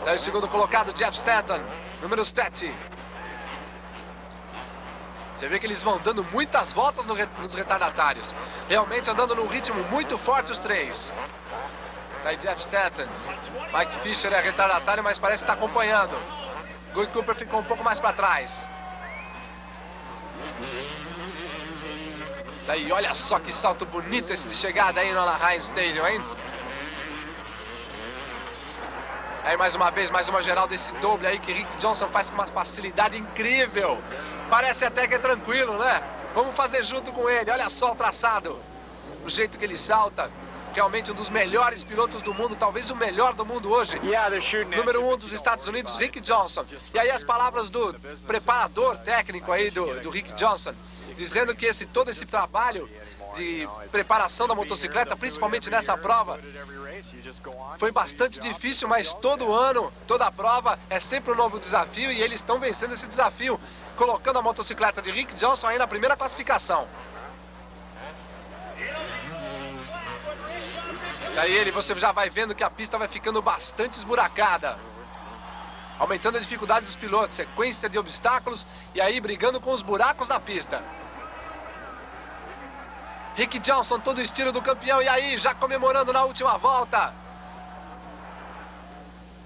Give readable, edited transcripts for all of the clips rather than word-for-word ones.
Daí o segundo colocado, Jeff Stanton, número 7. Você vê que eles vão dando muitas voltas nos retardatários. Realmente andando num ritmo muito forte os três. Tá aí Jeff Stanton. Mike Fisher é retardatário, mas parece que está acompanhando. Guy Cooper ficou um pouco mais para trás. Daí, olha só que salto bonito esse de chegada aí no Anaheim Stadium, hein? Aí mais uma vez, mais uma geral desse doble aí que Rick Johnson faz com uma facilidade incrível. Parece até que é tranquilo, né? Vamos fazer junto com ele, olha só o traçado. O jeito que ele salta. Realmente um dos melhores pilotos do mundo, talvez o melhor do mundo hoje. Número 1 dos Estados Unidos, Rick Johnson. E aí as palavras do preparador técnico aí do Rick Johnson, dizendo que todo esse trabalho de preparação da motocicleta, principalmente nessa prova, foi bastante difícil, mas todo ano, toda prova é sempre um novo desafio e eles estão vencendo esse desafio, colocando a motocicleta de Rick Johnson aí na primeira classificação. Daí você já vai vendo que a pista vai ficando bastante esburacada, aumentando a dificuldade dos pilotos, sequência de obstáculos e aí brigando com os buracos da pista. Rick Johnson, todo o estilo do campeão, e aí já comemorando na última volta.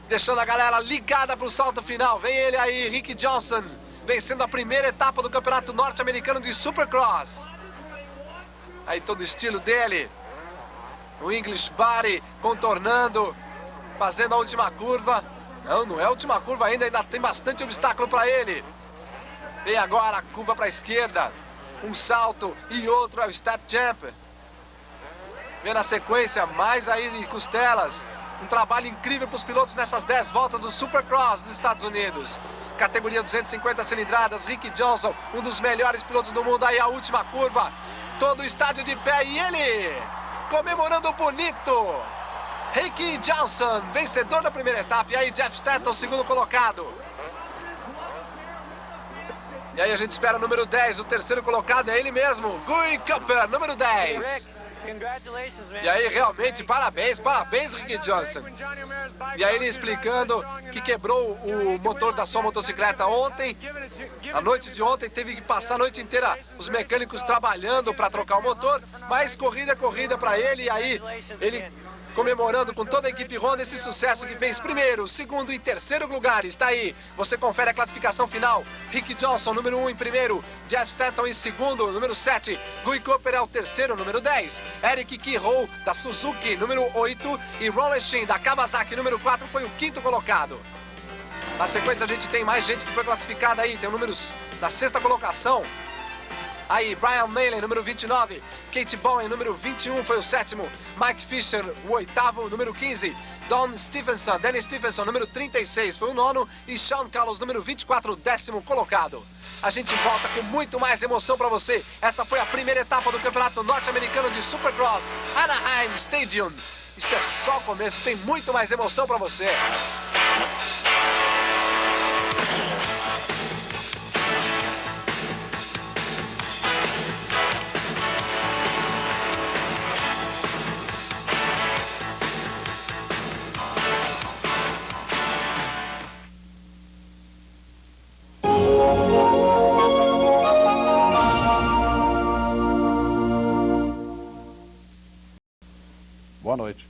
Deixando a galera ligada para o salto final. Vem ele aí, Rick Johnson, vencendo a primeira etapa do Campeonato Norte-Americano de Supercross. Aí todo o estilo dele. O English Body contornando, fazendo a última curva. Não é a última curva ainda tem bastante obstáculo para ele. Vem agora a curva para a esquerda. Um salto e outro é o step jump. Vem na sequência, mais aí costelas. Um trabalho incrível para os pilotos nessas 10 voltas do Supercross dos Estados Unidos. Categoria 250 cilindradas, Rick Johnson, um dos melhores pilotos do mundo. Aí a última curva, todo o estádio de pé e ele comemorando bonito. Rick Johnson, vencedor da primeira etapa. E aí Jeff Stanton, segundo colocado. E aí a gente espera o número 10, o terceiro colocado é ele mesmo, Guy Cooper, número 10. E aí realmente, parabéns, Rick Johnson. E aí ele explicando que quebrou o motor da sua motocicleta ontem. A noite de ontem teve que passar a noite inteira os mecânicos trabalhando para trocar o motor. Mas corrida é corrida para ele, e aí ele comemorando com toda a equipe Honda esse sucesso que fez primeiro, segundo e terceiro lugar. Está aí, você confere a classificação final. Rick Johnson, número 1 em primeiro, Jeff Stanton em segundo, número 7, Guy Cooper é o terceiro, número 10, Eric Kihou da Suzuki, número 8, e Ron Shin da Kawasaki, número 4, foi o quinto colocado. Na sequência a gente tem mais gente que foi classificada aí, tem números na sexta colocação. Aí, Brian Maylen, número 29. Kate Bowen, número 21, foi o sétimo. Mike Fisher, o oitavo, número 15. Danny Stephenson, número 36, foi o nono. E Sean Carlos, número 24, o décimo colocado. A gente volta com muito mais emoção para você. Essa foi a primeira etapa do Campeonato Norte-Americano de Supercross, Anaheim Stadium. Isso é só o começo, tem muito mais emoção para você. Boa noite.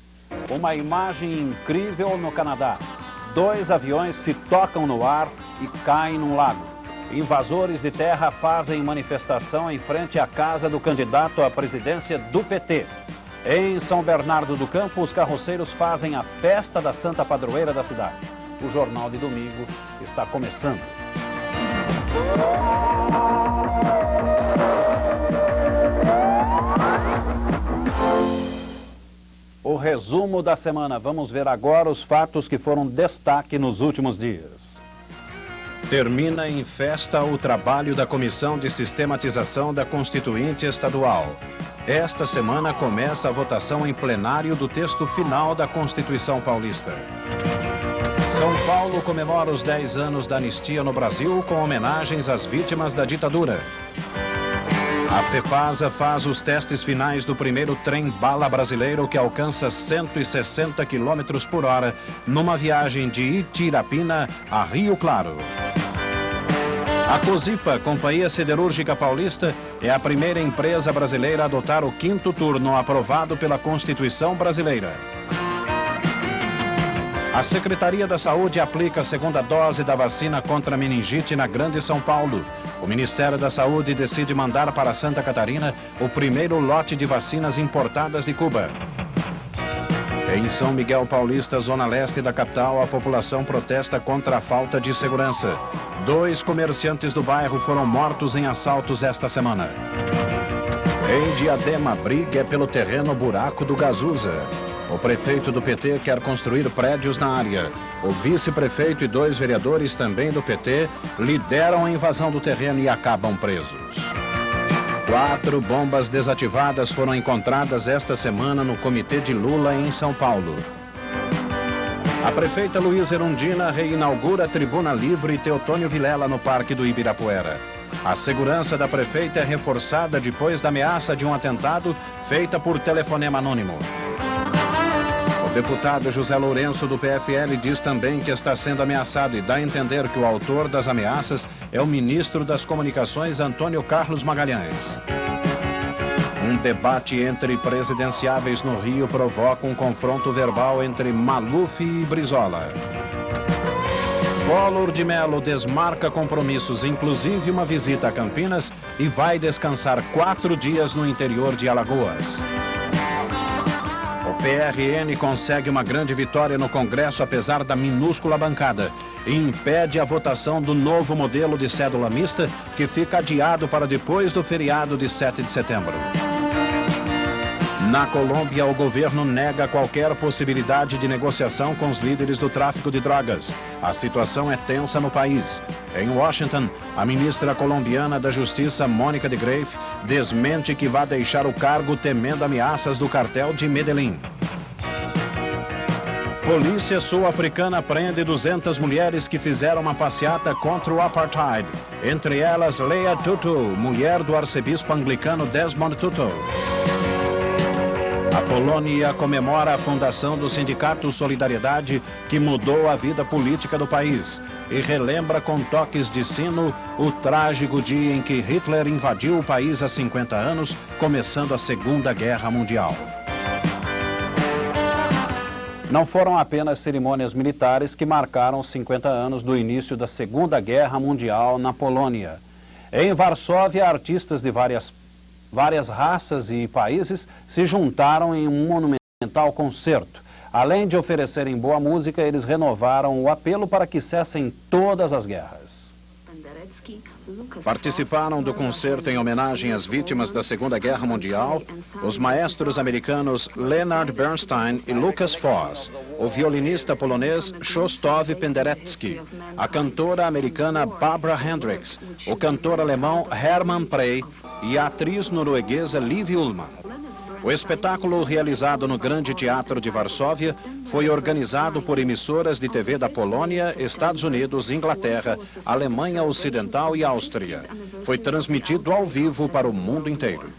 Uma imagem incrível no Canadá. 2 aviões se tocam no ar e caem num lago. Invasores de terra fazem manifestação em frente à casa do candidato à presidência do PT. Em São Bernardo do Campo, os carroceiros fazem a festa da Santa Padroeira da cidade. O Jornal de Domingo está começando. O resumo da semana. Vamos ver agora os fatos que foram destaque nos últimos dias. Termina em festa o trabalho da Comissão de Sistematização da Constituinte Estadual. Esta semana começa a votação em plenário do texto final da Constituição Paulista. São Paulo comemora os 10 anos da anistia no Brasil com homenagens às vítimas da ditadura. A FEPASA faz os testes finais do primeiro trem-bala brasileiro que alcança 160 km por hora numa viagem de Itirapina a Rio Claro. A COSIPA, Companhia Siderúrgica Paulista, é a primeira empresa brasileira a adotar o 5º turno aprovado pela Constituição brasileira. A Secretaria da Saúde aplica a segunda dose da vacina contra a meningite na Grande São Paulo. O Ministério da Saúde decide mandar para Santa Catarina o primeiro lote de vacinas importadas de Cuba. Em São Miguel Paulista, zona leste da capital, a população protesta contra a falta de segurança. 2 comerciantes do bairro foram mortos em assaltos esta semana. Em Diadema, briga é pelo terreno Buraco do Gazuza. O prefeito do PT quer construir prédios na área. O vice-prefeito e 2 vereadores também do PT lideram a invasão do terreno e acabam presos. 4 bombas desativadas foram encontradas esta semana no Comitê de Lula em São Paulo. A prefeita Luísa Erundina reinaugura a Tribuna Livre Teotônio Vilela no Parque do Ibirapuera. A segurança da prefeita é reforçada depois da ameaça de um atentado feita por telefonema anônimo. O deputado José Lourenço, do PFL, diz também que está sendo ameaçado e dá a entender que o autor das ameaças é o ministro das Comunicações, Antônio Carlos Magalhães. Um debate entre presidenciáveis no Rio provoca um confronto verbal entre Maluf e Brizola. Collor de Mello desmarca compromissos, inclusive uma visita a Campinas, e vai descansar 4 dias no interior de Alagoas. O PRN consegue uma grande vitória no Congresso, apesar da minúscula bancada, e impede a votação do novo modelo de cédula mista, que fica adiado para depois do feriado de 7 de setembro. Na Colômbia, o governo nega qualquer possibilidade de negociação com os líderes do tráfico de drogas. A situação é tensa no país. Em Washington, a ministra colombiana da Justiça, Mônica de Greiff, desmente que vai deixar o cargo temendo ameaças do cartel de Medellín. Polícia sul-africana prende 200 mulheres que fizeram uma passeata contra o apartheid. Entre elas, Leah Tutu, mulher do arcebispo anglicano Desmond Tutu. A Polônia comemora a fundação do Sindicato Solidariedade, que mudou a vida política do país, e relembra com toques de sino o trágico dia em que Hitler invadiu o país há 50 anos, começando a Segunda Guerra Mundial. Não foram apenas cerimônias militares que marcaram os 50 anos do início da Segunda Guerra Mundial na Polônia. Em Varsóvia, artistas de várias raças e países se juntaram em um monumental concerto. Além de oferecerem boa música, eles renovaram o apelo para que cessem todas as guerras. Participaram do concerto em homenagem às vítimas da Segunda Guerra Mundial os maestros americanos Leonard Bernstein e Lucas Foss, o violinista polonês Krzysztof Penderecki, a cantora americana Barbara Hendricks, o cantor alemão Hermann Prey e a atriz norueguesa Liv Ullmann. O espetáculo, realizado no Grande Teatro de Varsóvia, foi organizado por emissoras de TV da Polônia, Estados Unidos, Inglaterra, Alemanha Ocidental e Áustria. Foi transmitido ao vivo para o mundo inteiro.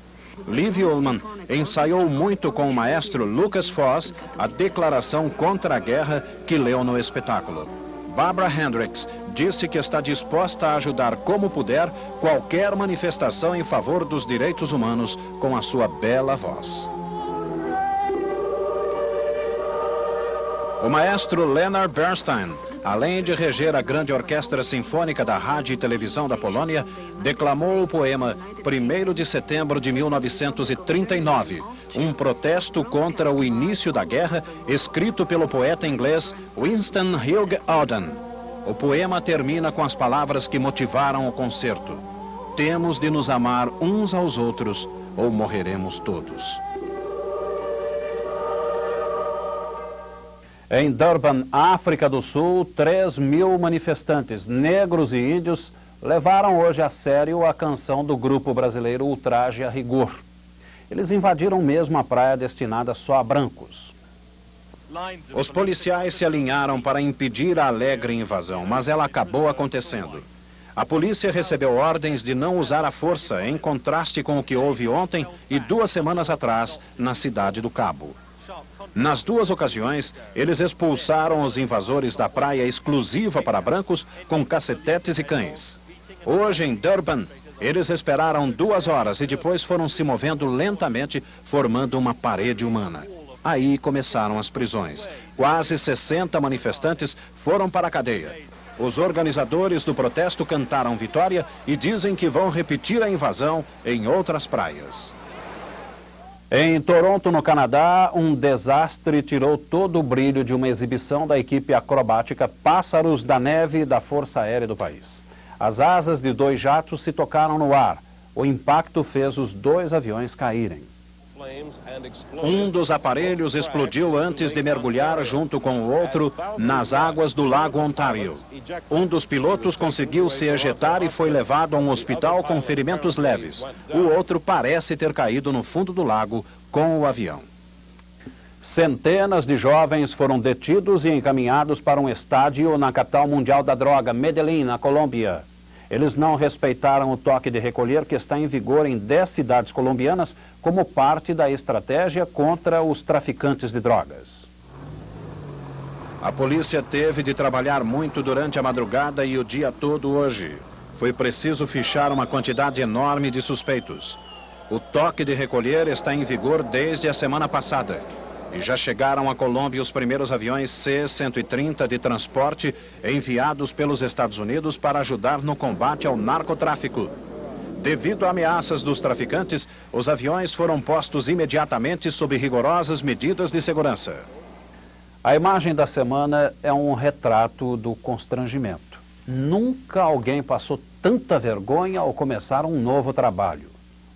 Liv Ullmann ensaiou muito com o maestro Lucas Foss a declaração contra a guerra que leu no espetáculo. Barbara Hendricks disse que está disposta a ajudar como puder qualquer manifestação em favor dos direitos humanos com a sua bela voz. O maestro Leonard Bernstein, além de reger a grande orquestra sinfônica da Rádio e Televisão da Polônia, declamou o poema 1º de setembro de 1939, um protesto contra o início da guerra, escrito pelo poeta inglês Winston Hugh Auden. O poema termina com as palavras que motivaram o concerto: temos de nos amar uns aos outros ou morreremos todos. Em Durban, África do Sul, 3.000 manifestantes, negros e índios, levaram hoje a sério a canção do grupo brasileiro Ultraje a Rigor. Eles invadiram mesmo a praia destinada só a brancos. Os policiais se alinharam para impedir a alegre invasão, mas ela acabou acontecendo. A polícia recebeu ordens de não usar a força, em contraste com o que houve ontem e 2 semanas atrás na cidade do Cabo. Nas 2 ocasiões, eles expulsaram os invasores da praia exclusiva para brancos com cacetetes e cães. Hoje, em Durban, eles esperaram 2 horas e depois foram se movendo lentamente, formando uma parede humana. Aí começaram as prisões. Quase 60 manifestantes foram para a cadeia. Os organizadores do protesto cantaram vitória e dizem que vão repetir a invasão em outras praias. Em Toronto, no Canadá, um desastre tirou todo o brilho de uma exibição da equipe acrobática Pássaros da Neve da Força Aérea do país. As asas de 2 jatos se tocaram no ar. O impacto fez os 2 aviões caírem. Um dos aparelhos explodiu antes de mergulhar junto com o outro nas águas do Lago Ontário. Um dos pilotos conseguiu se ejetar e foi levado a um hospital com ferimentos leves. O outro parece ter caído no fundo do lago com o avião. Centenas de jovens foram detidos e encaminhados para um estádio na capital mundial da droga, Medellín, na Colômbia. Eles não respeitaram o toque de recolher que está em vigor em 10 cidades colombianas como parte da estratégia contra os traficantes de drogas. A polícia teve de trabalhar muito durante a madrugada e o dia todo hoje. Foi preciso fichar uma quantidade enorme de suspeitos. O toque de recolher está em vigor desde a semana passada. E já chegaram à Colômbia os primeiros aviões C-130 de transporte enviados pelos Estados Unidos para ajudar no combate ao narcotráfico. Devido a ameaças dos traficantes, os aviões foram postos imediatamente sob rigorosas medidas de segurança. A imagem da semana é um retrato do constrangimento. Nunca alguém passou tanta vergonha ao começar um novo trabalho.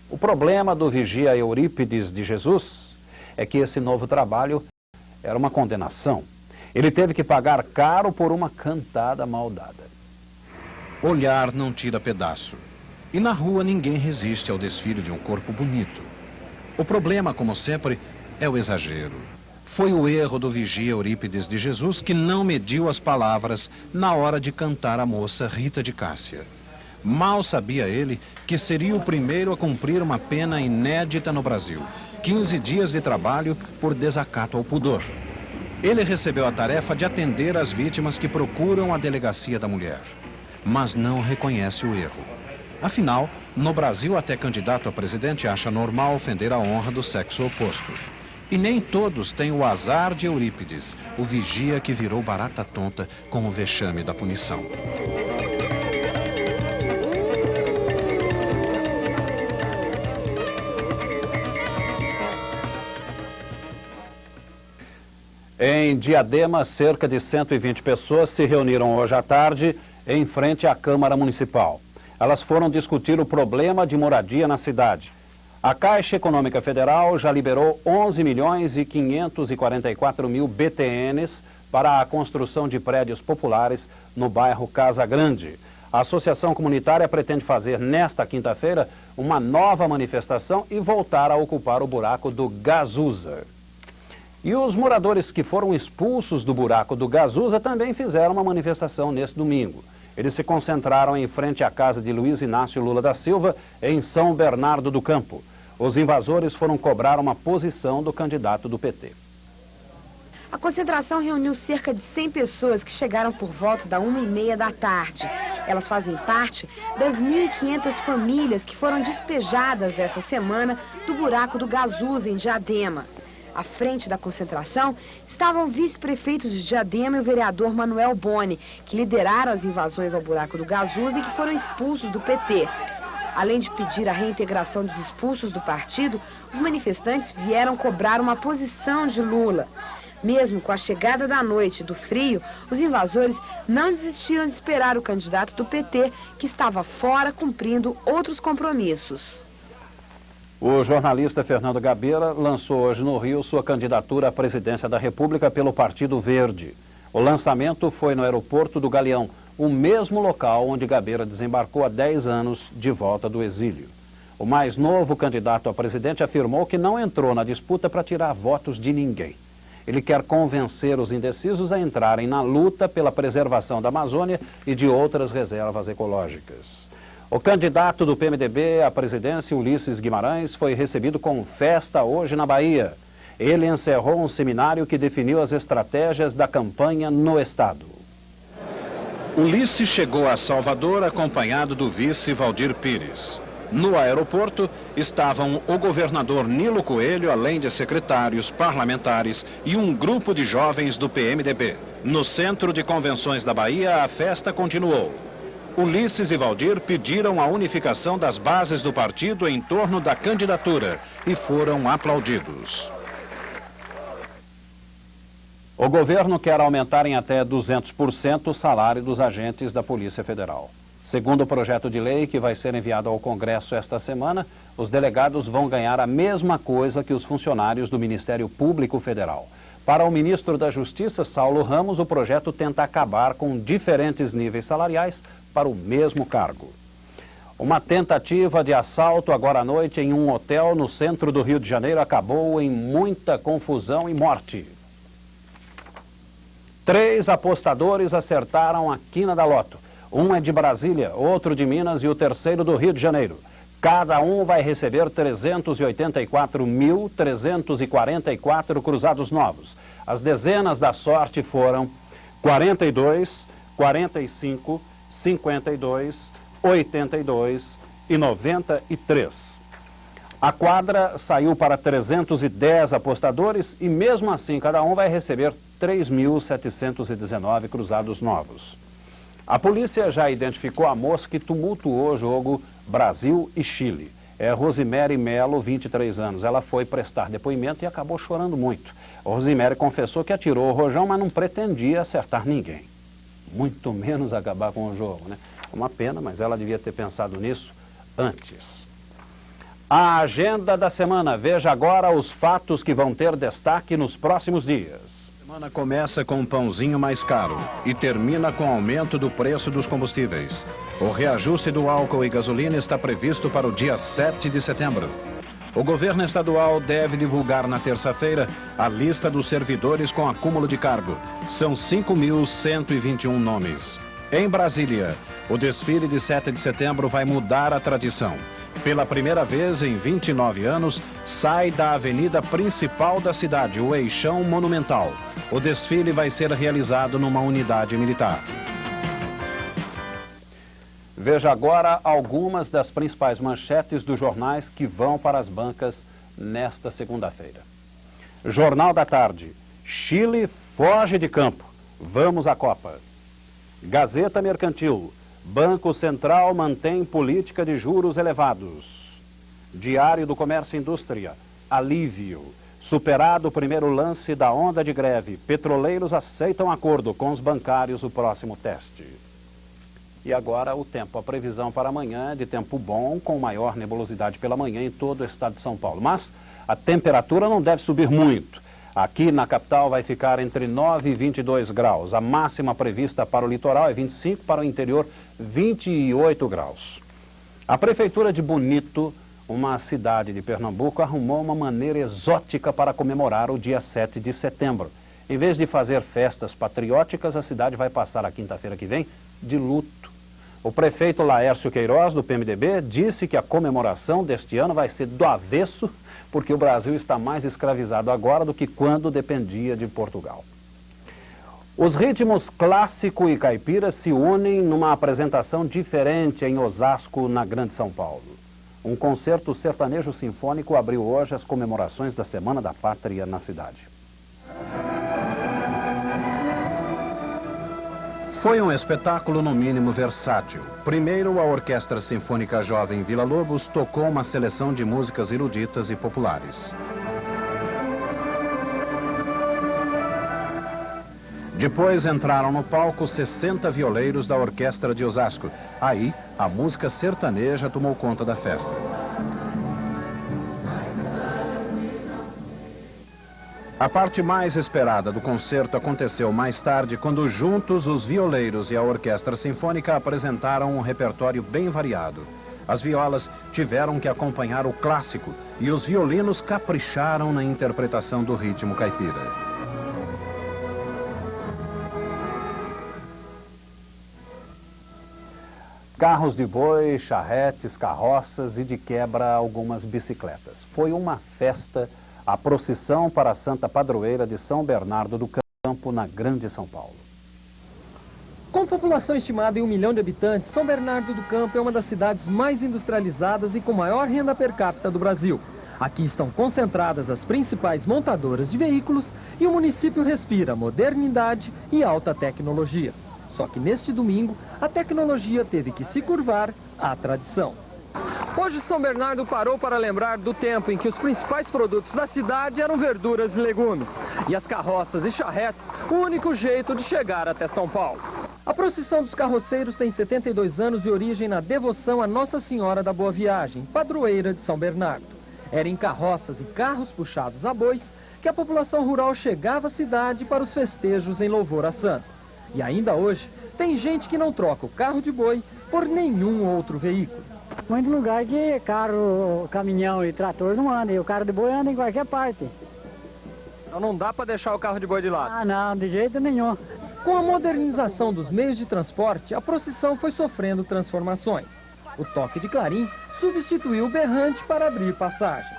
O problema do vigia Eurípides de Jesus é que esse novo trabalho era uma condenação. Ele teve que pagar caro por uma cantada mal dada. Olhar não tira pedaço. E na rua ninguém resiste ao desfile de um corpo bonito. O problema, como sempre, é o exagero. Foi o erro do vigia Eurípides de Jesus que não mediu as palavras na hora de cantar a moça Rita de Cássia. Mal sabia ele que seria o primeiro a cumprir uma pena inédita no Brasil. 15 dias de trabalho por desacato ao pudor. Ele recebeu a tarefa de atender as vítimas que procuram a delegacia da mulher, mas não reconhece o erro. Afinal, no Brasil, até candidato a presidente acha normal ofender a honra do sexo oposto. E nem todos têm o azar de Eurípides, o vigia que virou barata tonta com o vexame da punição. Em Diadema, cerca de 120 pessoas se reuniram hoje à tarde em frente à Câmara Municipal. Elas foram discutir o problema de moradia na cidade. A Caixa Econômica Federal já liberou 11 milhões e 544 mil BTNs para a construção de prédios populares no bairro Casa Grande. A Associação Comunitária pretende fazer nesta quinta-feira uma nova manifestação e voltar a ocupar o buraco do Gazusa. E os moradores que foram expulsos do buraco do Gazusa também fizeram uma manifestação neste domingo. Eles se concentraram em frente à casa de Luiz Inácio Lula da Silva, em São Bernardo do Campo. Os invasores foram cobrar uma posição do candidato do PT. A concentração reuniu cerca de 100 pessoas que chegaram por volta da 1h30 da tarde. Elas fazem parte das 1.500 famílias que foram despejadas essa semana do buraco do Gazusa, em Diadema. À frente da concentração estavam o vice-prefeito de Diadema e o vereador Manuel Boni, que lideraram as invasões ao buraco do Gazusa e que foram expulsos do PT. Além de pedir a reintegração dos expulsos do partido, os manifestantes vieram cobrar uma posição de Lula. Mesmo com a chegada da noite e do frio, os invasores não desistiram de esperar o candidato do PT, que estava fora cumprindo outros compromissos. O jornalista Fernando Gabeira lançou hoje no Rio sua candidatura à presidência da República pelo Partido Verde. O lançamento foi no aeroporto do Galeão, o mesmo local onde Gabeira desembarcou há 10 anos de volta do exílio. O mais novo candidato a presidente afirmou que não entrou na disputa para tirar votos de ninguém. Ele quer convencer os indecisos a entrarem na luta pela preservação da Amazônia e de outras reservas ecológicas. O candidato do PMDB à presidência, Ulisses Guimarães, foi recebido com festa hoje na Bahia. Ele encerrou um seminário que definiu as estratégias da campanha no estado. Ulisses chegou a Salvador acompanhado do vice Valdir Pires. No aeroporto estavam o governador Nilo Coelho, além de secretários, parlamentares e um grupo de jovens do PMDB. No Centro de Convenções da Bahia, a festa continuou. Ulisses e Valdir pediram a unificação das bases do partido em torno da candidatura e foram aplaudidos. O governo quer aumentar em até 200% o salário dos agentes da Polícia Federal. Segundo o projeto de lei que vai ser enviado ao Congresso esta semana, os delegados vão ganhar a mesma coisa que os funcionários do Ministério Público Federal. Para o ministro da Justiça, Saulo Ramos, o projeto tenta acabar com diferentes níveis salariais para o mesmo cargo. Uma tentativa de assalto agora à noite em um hotel no centro do Rio de Janeiro acabou em muita confusão e morte. 3 apostadores acertaram a quina da loto. Um é de Brasília, outro de Minas e o terceiro do Rio de Janeiro. Cada um vai receber 384.344 cruzados novos. As dezenas da sorte foram 42, 45, 52, 82 e 93. A quadra saiu para 310 apostadores e mesmo assim cada um vai receber 3.719 cruzados novos. A polícia já identificou a moça que tumultuou o jogo Brasil e Chile. É Rosimere Melo, 23 anos. Ela foi prestar depoimento e acabou chorando muito. Rosimere confessou que atirou o rojão, mas não pretendia acertar ninguém. Muito menos acabar com o jogo, né? Uma pena, mas ela devia ter pensado nisso antes. A agenda da semana. Veja agora os fatos que vão ter destaque nos próximos dias. A semana começa com um pãozinho mais caro e termina com o aumento do preço dos combustíveis. O reajuste do álcool e gasolina está previsto para o dia 7 de setembro. O governo estadual deve divulgar na terça-feira a lista dos servidores com acúmulo de cargo. São 5.121 nomes. Em Brasília, o desfile de 7 de setembro vai mudar a tradição. Pela primeira vez em 29 anos, sai da avenida principal da cidade, o Eixão Monumental. O desfile vai ser realizado numa unidade militar. Veja agora algumas das principais manchetes dos jornais que vão para as bancas nesta segunda-feira. Jornal da Tarde. Chile foge de campo. Vamos à Copa. Gazeta Mercantil. Banco Central mantém política de juros elevados. Diário do Comércio e Indústria. Alívio. Superado o primeiro lance da onda de greve. Petroleiros aceitam acordo com os bancários o próximo teste. E agora o tempo. A previsão para amanhã é de tempo bom, com maior nebulosidade pela manhã em todo o estado de São Paulo. Mas a temperatura não deve subir muito. Aqui na capital vai ficar entre 9 e 22 graus. A máxima prevista para o litoral é 25, para o interior 28 graus. A Prefeitura de Bonito, uma cidade de Pernambuco, arrumou uma maneira exótica para comemorar o dia 7 de setembro. Em vez de fazer festas patrióticas, a cidade vai passar a quinta-feira que vem de luto. O prefeito Laércio Queiroz, do PMDB, disse que a comemoração deste ano vai ser do avesso, porque o Brasil está mais escravizado agora do que quando dependia de Portugal. Os ritmos clássico e caipira se unem numa apresentação diferente em Osasco, na Grande São Paulo. Um concerto sertanejo sinfônico abriu hoje as comemorações da Semana da Pátria na cidade. Foi um espetáculo no mínimo versátil. Primeiro, a Orquestra Sinfônica Jovem Vila Lobos tocou uma seleção de músicas eruditas e populares. Depois entraram no palco 60 violeiros da Orquestra de Osasco. Aí, a música sertaneja tomou conta da festa. A parte mais esperada do concerto aconteceu mais tarde, quando juntos os violeiros e a Orquestra Sinfônica apresentaram um repertório bem variado. As violas tiveram que acompanhar o clássico e os violinos capricharam na interpretação do ritmo caipira. Carros de boi, charretes, carroças e de quebra algumas bicicletas. Foi uma festa, a procissão para a Santa Padroeira de São Bernardo do Campo, na Grande São Paulo. Com população estimada em 1 milhão de habitantes, São Bernardo do Campo é uma das cidades mais industrializadas e com maior renda per capita do Brasil. Aqui estão concentradas as principais montadoras de veículos e o município respira modernidade e alta tecnologia. Só que neste domingo, a tecnologia teve que se curvar à tradição. Hoje São Bernardo parou para lembrar do tempo em que os principais produtos da cidade eram verduras e legumes. E as carroças e charretes, o único jeito de chegar até São Paulo. A procissão dos carroceiros tem 72 anos e origem na devoção a Nossa Senhora da Boa Viagem, padroeira de São Bernardo. Era em carroças e carros puxados a bois que a população rural chegava à cidade para os festejos em louvor a santo. E ainda hoje, tem gente que não troca o carro de boi por nenhum outro veículo. Muito lugar que carro, caminhão e trator não anda, e o carro de boi anda em qualquer parte. Então não dá para deixar o carro de boi de lado? Ah, não, de jeito nenhum. Com a modernização dos meios de transporte, a procissão foi sofrendo transformações. O toque de clarim substituiu o berrante para abrir passagem.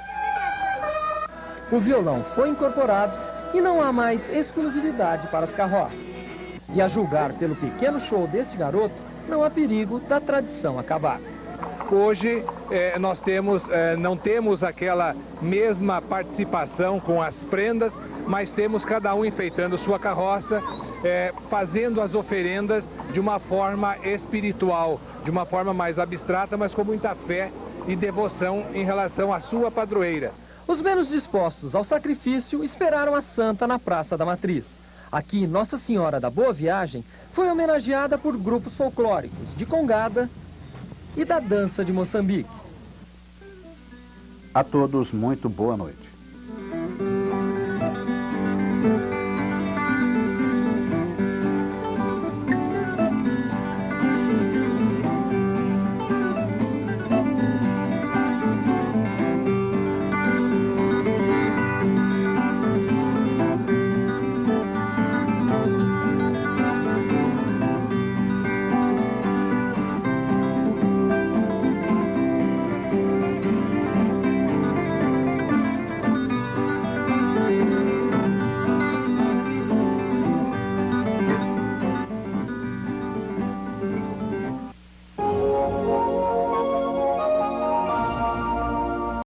O violão foi incorporado e não há mais exclusividade para as carroças. E a julgar pelo pequeno show deste garoto, não há perigo da tradição acabar. Hoje nós não temos aquela mesma participação com as prendas, mas temos cada um enfeitando sua carroça, fazendo as oferendas de uma forma espiritual, de uma forma mais abstrata, mas com muita fé e devoção em relação à sua padroeira. Os menos dispostos ao sacrifício esperaram a santa na Praça da Matriz. Aqui, Nossa Senhora da Boa Viagem foi homenageada por grupos folclóricos de Congada e da dança de Moçambique. A todos, muito boa noite.